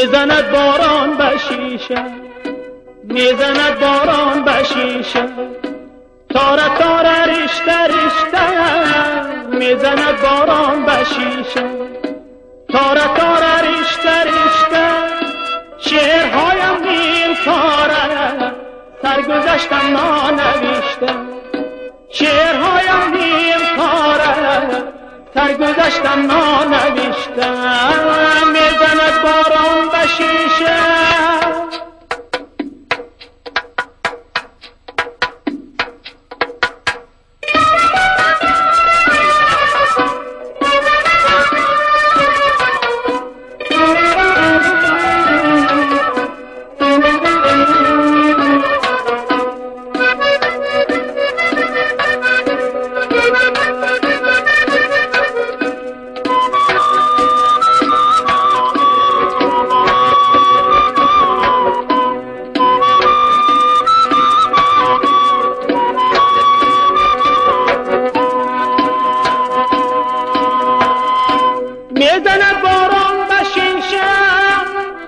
میزند باران به شیشه، میزند باران به شیشه، تاره تاره رشته رشته، میزند باران به شیشه، تاره تاره رشته رشته، شعرهایم نیل کاره، سرگذشتم نانوشته، شعرهایم نیل کاره، سرگذشتم نانوشته، میزند باران به شیشه. میزند باران به شیشه،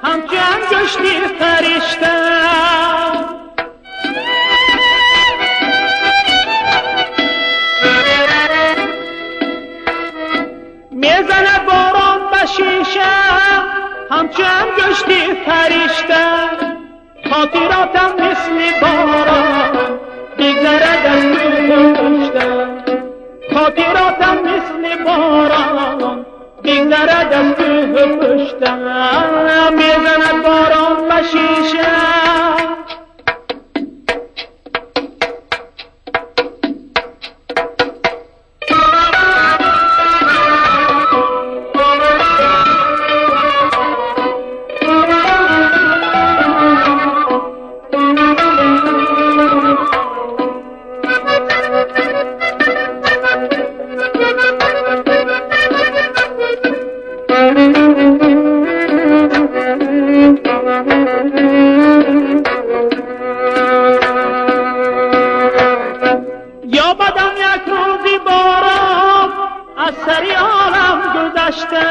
همچو انگشتی فرشته، میزند باران به شیشه، همچو انگشتی فرشته، خاطراتم مثل باران بگذرد از روی پشته، خاطراتم مثل باران بگذرد از کوه پشته، میزند باران به شیشه. یا بدم یک روزی باران از سری عالم گذشته،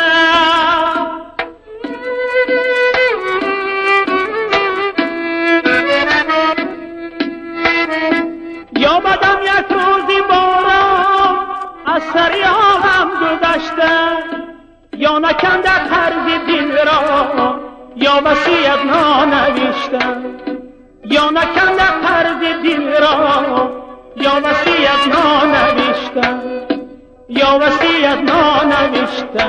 یا بدم یک روزی باران از سری عالم گذشته، یا نکنده قرض دل را یا وصیت نانوشته، یا نکنده قرض دل را یا وصیت نانوشته، یا وصیت نانوشته.